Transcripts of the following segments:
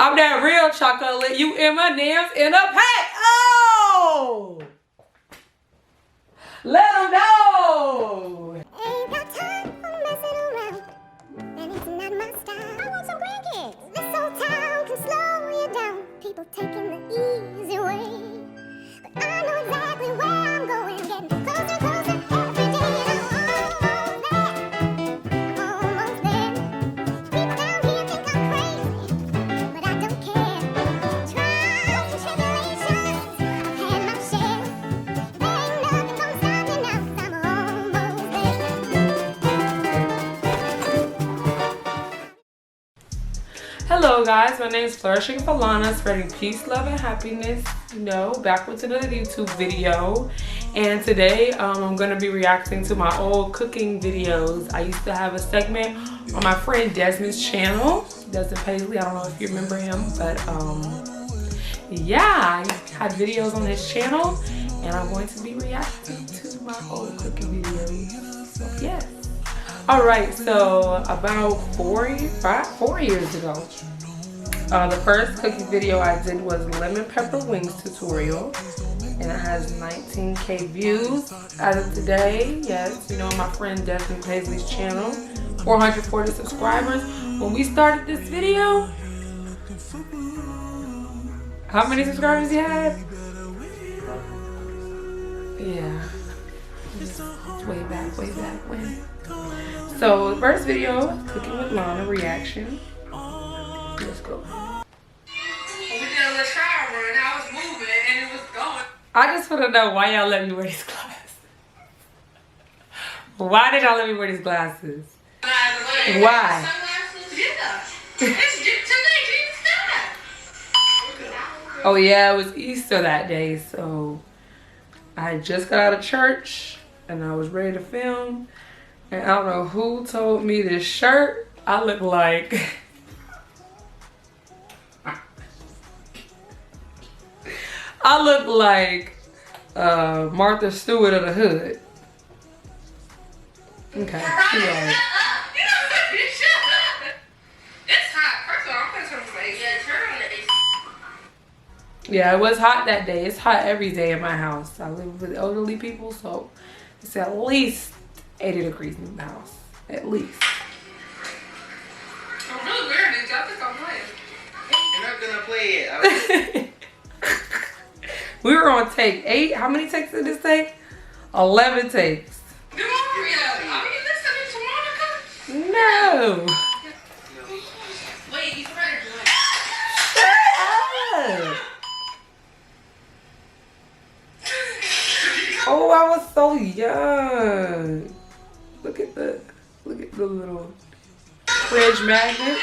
I'm that real chocolate. You M&M's in a pack. Oh! Let them know. Ain't got time for messing around, and it's not my style. I want some grandkids. This old town can slow you down. People taking the easy way, but I know exactly where I'm going. Getting closer, closer every day, and I'm almost there. People down here think I'm crazy, but I don't care. Trials and tribulations, I've had my share. There ain't nothing gonna stop me now, 'cause I'm almost there. Hello guys, my name is Flourishing Falana, spreading peace, love, and happiness. You know, back with another YouTube video. And today I'm going to be reacting to my old cooking videos. I used to have a segment on my friend Desmond's channel, Desmond Pasley. I don't know if you remember him, but yeah, I had videos on his channel, and I'm going to be reacting to my old cooking videos. So yes. Alright, so about 4 years ago, the first cooking video I did was lemon pepper wings tutorial, and it has 19K views as of today. Yes, you know, my friend Desmond Pasley's channel, 440 subscribers. When we started this video, how many subscribers you had? Yeah, it's way back when. So the first video, cooking with Lana reaction. Let's go. We did a little trial run. I was moving and it was going. I just want to know why y'all let me wear these glasses. Why did y'all let me wear these glasses? Why? Oh yeah, it was Easter that day, so I had just got out of church and I was ready to film. And I don't know who told me this shirt. I look like Martha Stewart of the hood. Okay. Right. It's hot. First of all, I'm gonna turn the AC. Yeah, turn on the AC. Yeah, it was hot that day. It's hot every day in my house. I live with elderly people, so it's at least 80 degrees in the house. At least. I'm really wearing it. Y'all think I'm playing. You're not gonna play it. We were on take 8. How many takes did this take? 11 takes. Come on, are you listening to Monica? No. Wait, he's ready to Shut up. Oh, I was so young. Look at the little fridge magnets.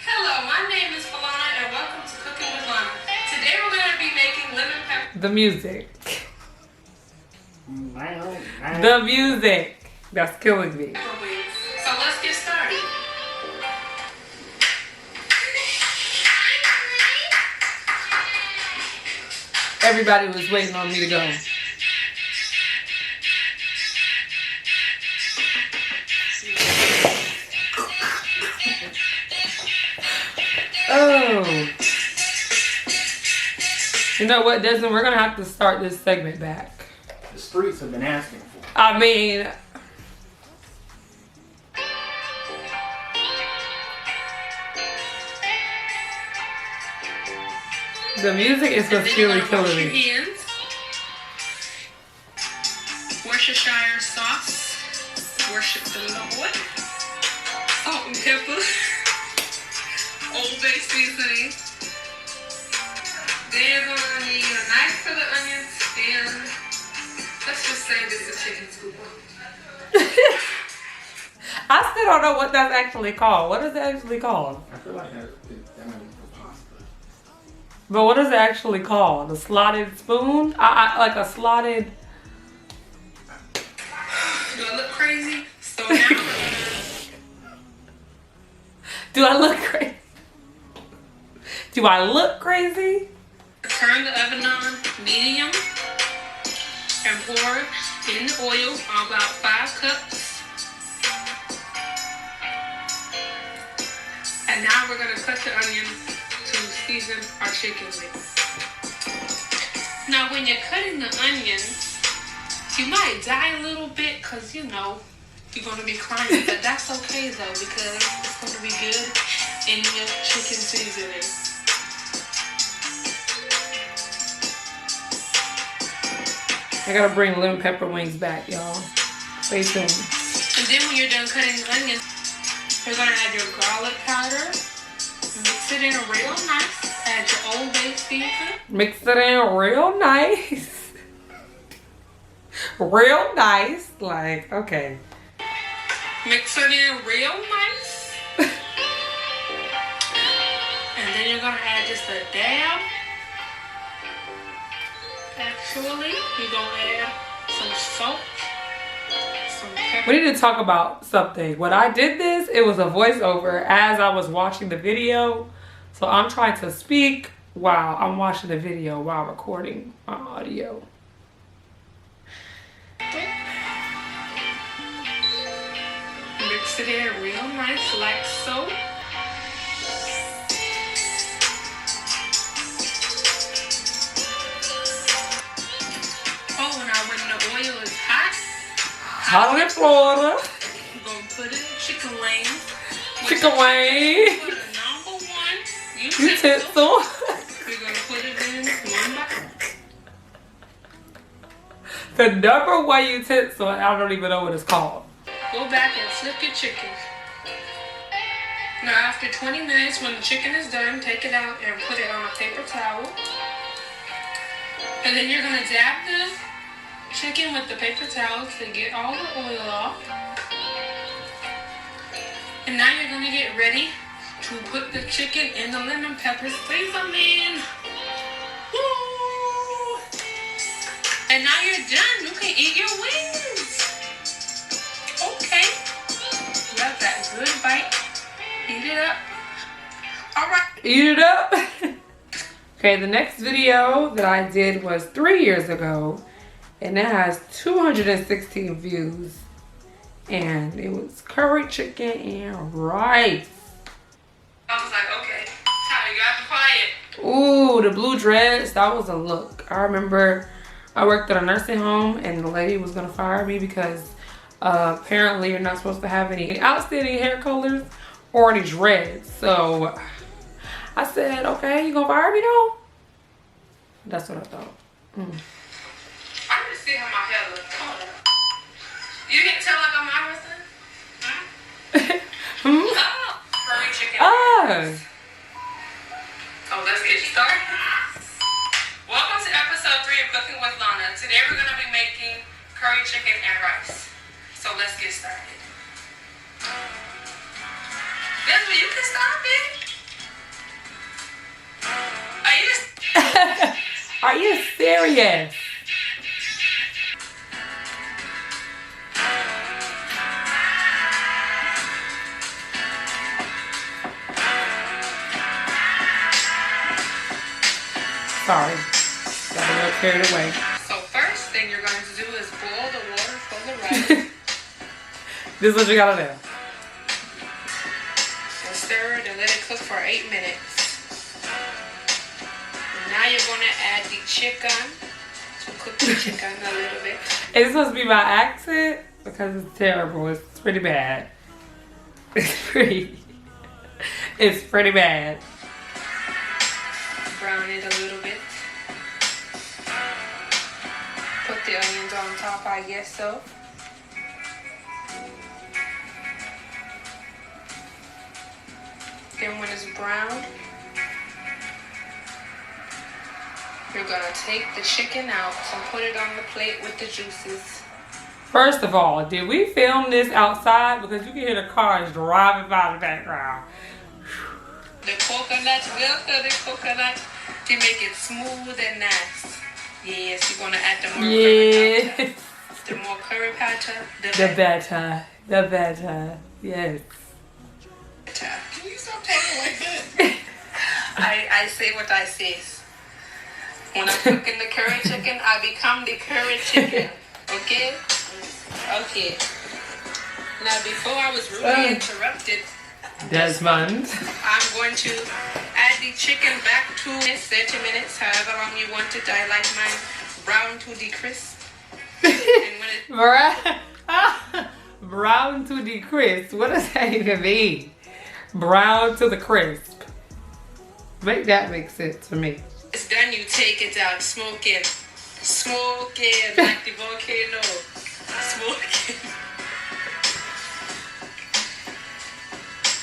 Hello, my name is Falana and welcome to Cooking with Lana. Today we're going to be making lemon pepper. The music. The music. That's killing me. So let's get started. Everybody was waiting on me to go. Oh. You know what, Desmond? We're going to have to start this segment back. The streets have been asking for it. I mean, the music is what's really killing me. Hands. Worcestershire sauce. Worship the Lord. Salt and pepper. Old Bay seasoning. Then we're gonna need a knife for the onions, and let's just say this is a chicken scooper. I still don't know what that's actually called. What is it actually called? I feel like that might be for pasta. But what is it actually called? A slotted spoon? Like a slotted... Do I look crazy? So now we're gonna... Do I look crazy? Do I look crazy? Turn the oven on medium and pour in the oil about 5 cups. And now we're going to cut the onions to season our chicken with. Now when you're cutting the onions, you might die a little bit because, you know, you're going to be crying. But that's okay though, because it's going to be good in your chicken seasoning. I gotta bring lemon pepper wings back, y'all. Stay tuned. And then when you're done cutting the onions, you're going to add your garlic powder. Mix it in real nice. Add your Old Bay seasoning. Mix it in real nice. Real nice. Like, okay. Mix it in real nice. And then you're going to add just a dab. Actually, you're going to add some salt. Some pepper. We need to talk about something. When I did this, it was a voiceover as I was watching the video. So I'm trying to speak while I'm watching the video while recording my audio. Mix it in real nice like so. Oh, now when the oil is hot, Hot in Florida. you're going to put in chicken wings. Chicken wing. Put a number one Utensil. We're going to put it in one by The number one utensil. I don't even know what it's called. Go back and flip your chicken. Now after 20 minutes, when the chicken is done, take it out and put it on a paper towel. And then you're going to dab the chicken with the paper towel to get all the oil off. And now you're going to get ready to put the chicken in the lemon pepper seasoning. Woo! And now you're done. You can eat your wings. Okay. Love that good bite. Eat it up. Alright. Eat it up. Okay, the next video that I did was 3 years ago. And it has 216 views. And it was curry chicken and rice. I was like, okay, Tyler, you have to quiet. Ooh, the blue dress, that was a look. I remember I worked at a nursing home and the lady was gonna fire me because apparently you're not supposed to have any outstanding hair colors or any dreads. So I said, okay, you gonna fire me though? That's what I thought. I need to see how my hair looks. Hold on. You can tell like I'm my husband? Hmm? Oh, curry chicken. Ah. Oh, let's get started. Welcome to episode 3 of Cooking with Lana. Today we're going to be making curry chicken and rice. So let's get started. Desmond, you can stop it. Are you serious? Sorry, got a little carried away. So first thing you're going to do is boil the water for the rice. This is what you gotta do. And stir it and let it cook for 8 minutes. And now you're going to add the chicken. So cook the chicken a little bit. It's supposed to be my accent because it's terrible. It's pretty bad. It's pretty bad. Brown it a little bit. Put the onions on top, I guess so. Then when it's brown, you're gonna take the chicken out and put it on the plate with the juices. First of all, did we film this outside? Because you can hear the cars driving by in the background. The coconut, the coconut to make it smooth and nice. Yes, you're gonna add the more curry powder. The more curry powder, the better. The better. Yes. Can you stop talking like that? I say what I say. When I'm cooking the curry chicken, I become the curry chicken. Okay? Okay. Now before I was rudely interrupted, Desmond. I'm going to add the chicken back to 30 minutes, however long you want it. I like mine brown to the crisp. And when it brown to the crisp. What does that even mean? Brown to the crisp. Make that make sense to me. it's done, you take it out, smoke it. Smoke it like the volcano. Smoke it.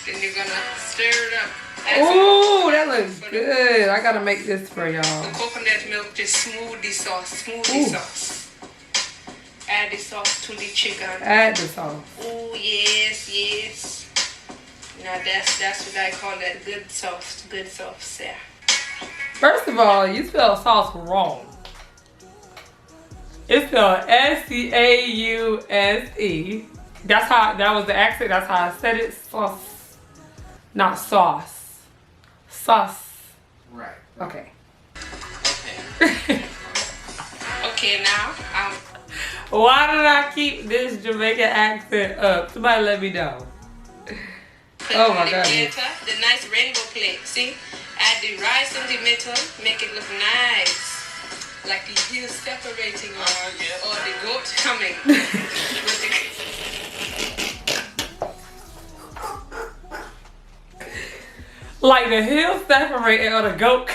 Then you're gonna stir it up. Ooh, that looks good. I gotta make this for y'all. The coconut milk, just smooth the sauce. Smooth the sauce. Add the sauce to the chicken. Add the sauce. Oh yes, yes. Now that's what I call that good sauce. Good sauce, yeah. First of all, you spell sauce wrong. It's spelled S-C-A-U-S-E. That's how, that was the accent. That's how I said it. Sauce. Not sauce. Sauce. Right. Okay. Okay. Okay, now Why did I keep this Jamaican accent up? Somebody let me know. Oh my God. The nice rainbow plate. See? Add the rice in the middle. Make it look nice. Like the hills separating or the goat coming. With Like the hills separating or the goat.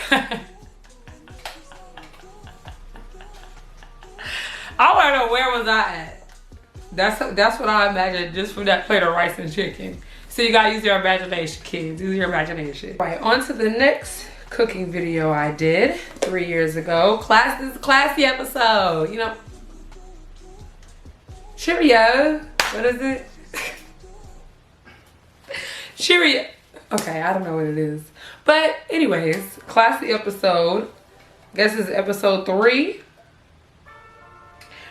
I want to know, where was I at? That's what I imagined just from that plate of rice and chicken. So you gotta use your imagination, kids. Use your imagination. Right, on to the next cooking video I did 3 years ago. This is a classy episode, you know. Cheerio. What is it? Cheerio. Okay, I don't know what it is. But anyways, classy episode. Guess it's episode 3.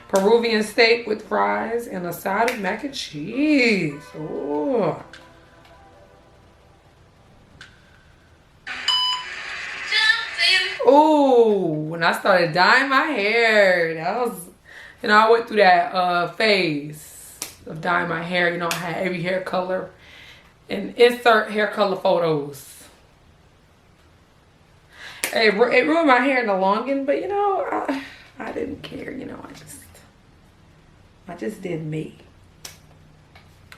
Peruvian steak with fries and a side of mac and cheese. Ooh. Ooh, when I started dyeing my hair, that was, you know, I went through that phase of dyeing my hair. You know, I had every hair color and insert hair color photos. It ruined my hair in the long end, but you know, I didn't care. You know, I just did me.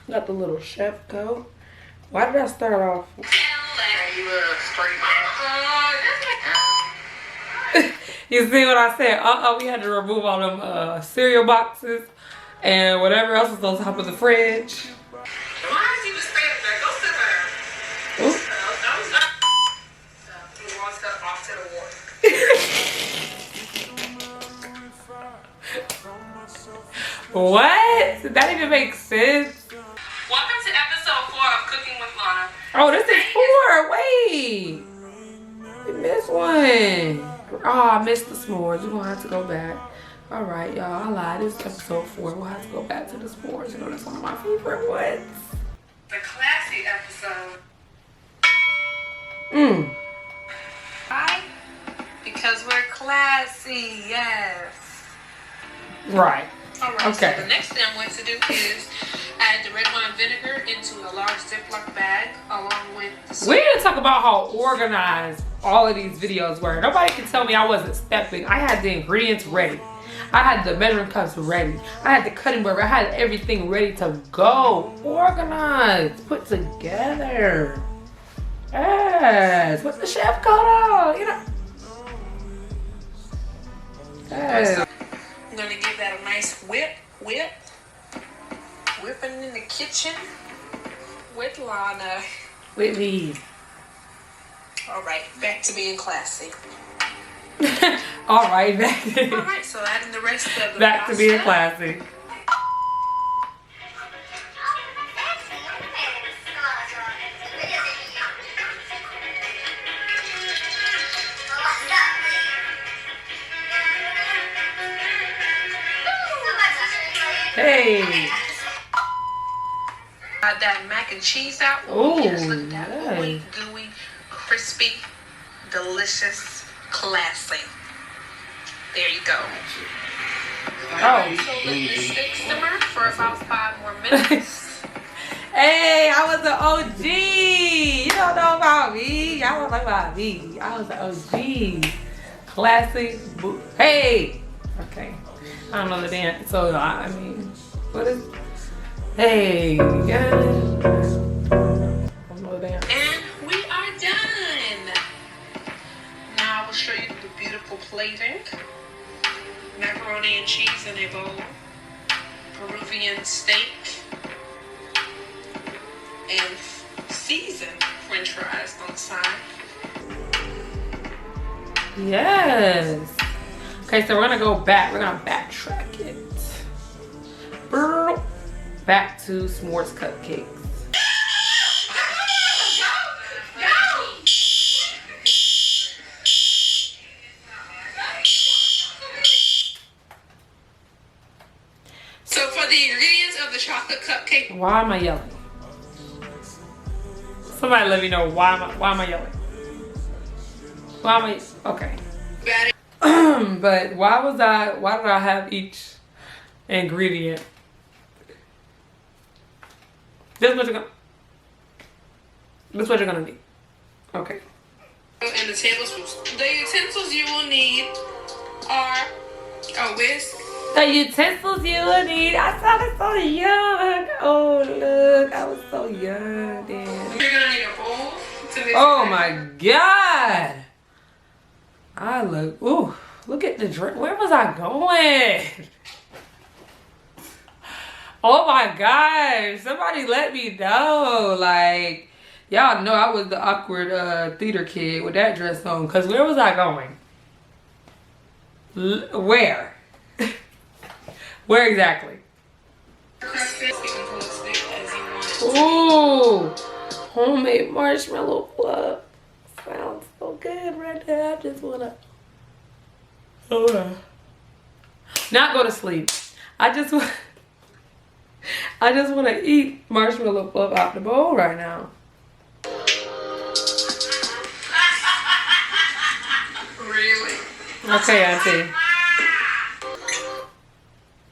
Got the little chef coat. Why did I start off? You see what I said? We had to remove all them cereal boxes and whatever else was on top of the fridge. why is you just standing there? Go sit there. Ooh. Off to the water. What? That even makes sense. Welcome to episode 4 of Cooking with Lana. Oh, this is 4. Wait. We missed one. Oh, I missed the s'mores. We're going to have to go back. All right, y'all. I lied. This is episode 4. We'll have to go back to the s'mores. You know, that's one of my favorite ones. The classy episode. Why? Because we're classy, yes. Right. Alright, Okay. so the next thing I'm going to do is add the red wine vinegar into a large Ziploc bag along with the We need to talk about how organized all of these videos were. Nobody can tell me I wasn't stepping. I had the ingredients ready. I had the measuring cups ready. I had the cutting board. I had everything ready to go. Organized. Put together. Yes. What's the chef coat on? You know. Yes. I'm going to give that a nice whipping in the kitchen with Lana. With me. Alright, back to being classy. All right, back Alright, so adding the rest of the back to being pasta. classy. Hey. Add that mac and cheese out. Ooh, Yes, look at that. nice. Gooey, gooey, crispy, delicious, classy. There you go. Oh. So let this steak simmer for about 5 more minutes. Hey, I was an OG. You don't know about me. Y'all don't know about me. I was an OG. Classic. Hey. Okay. I don't know the dance. So, I mean, what is... Hey. Yeah. I don't know the dance. And we are done. Now I will show you the beautiful plating. Macaroni and cheese in a bowl. Peruvian steak. And seasoned French fries on the side. Yes. Okay, so we're gonna go back. We're gonna backtrack it. Back to s'mores cupcakes. So for the ingredients of the chocolate cupcake. Why am I yelling? Somebody let me know why am I yelling? Why am I okay? But why did I have each ingredient? This is what you're gonna need. Okay. And the tablespoons. The utensils you will need are a whisk. The utensils you will need. I sounded so young. Oh look, I was so young then. You're gonna need a bowl to mix. Oh my God. I look, ooh, look at the drink. Where was I going? Oh my gosh, somebody let me know. Like, y'all know I was the awkward theater kid with that dress on. Cause where was I going? Where? Where exactly? Ooh, homemade marshmallow fluff. Sounds so good right there. I just wanna not go to sleep. I just wanna eat marshmallow fluff out the bowl right now. Really? Okay, Auntie.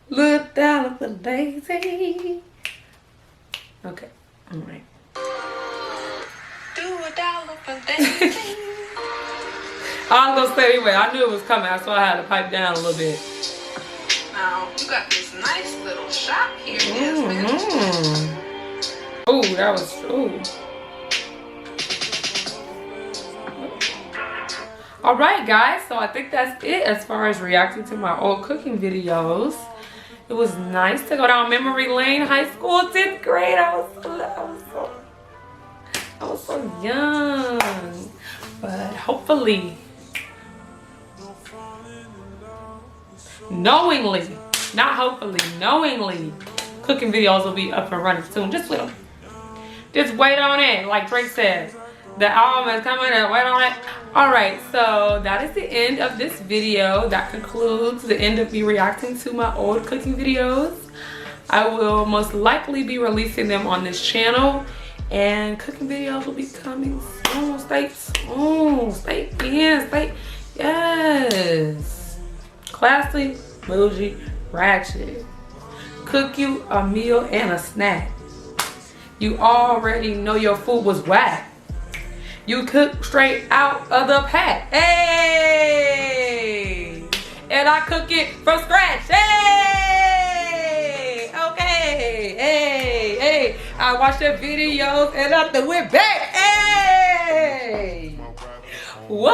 Look down for Daisy. Okay, all right. Do $1 for Daisy. I was gonna say anyway, I knew it was coming, so I had to pipe down a little bit. Now, you got this nice little shop here, Desmond. Oh, that was, ooh. All right, guys, so I think that's it as far as reacting to my old cooking videos. It was nice to go down memory lane, high school, 10th grade. I was so young. But hopefully, knowingly, not hopefully, knowingly, cooking videos will be up and running soon. Just wait on it, like Drake said. The album is coming and wait on it. Alright, so that is the end of this video. That concludes the end of me reacting to my old cooking videos. I will most likely be releasing them on this channel. And cooking videos will be coming soon. Stay yes. Classy, bougie, ratchet. Cook you a meal and a snack. You already know your food was whack. You cook straight out of the pack. Hey! And I cook it from scratch. Hey! Okay. Hey. I watch the videos and I do it back. Hey! What?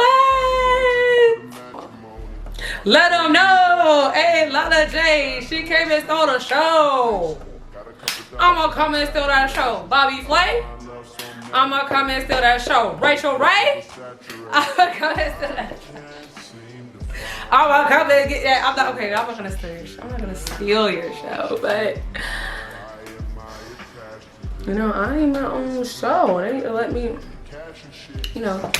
Let them know. Hey, Lala J, she came and stole the show. I'm gonna come and steal that show. Bobby Flay, I'm gonna come and steal that show. Rachel Ray, I'm gonna come and steal that show. I'm gonna come and get that. I'm not gonna steal your show. I'm not gonna steal your show, but you know, I ain't my own show. They need to let me, you know,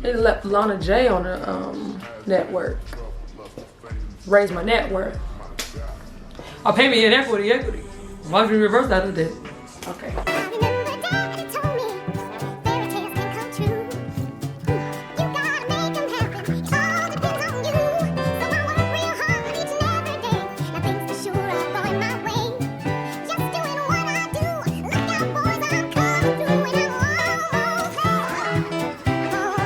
they let Lana J on the network. Raise my net worth. I'll pay me in equity. Why don't you reverse that a bit? Okay.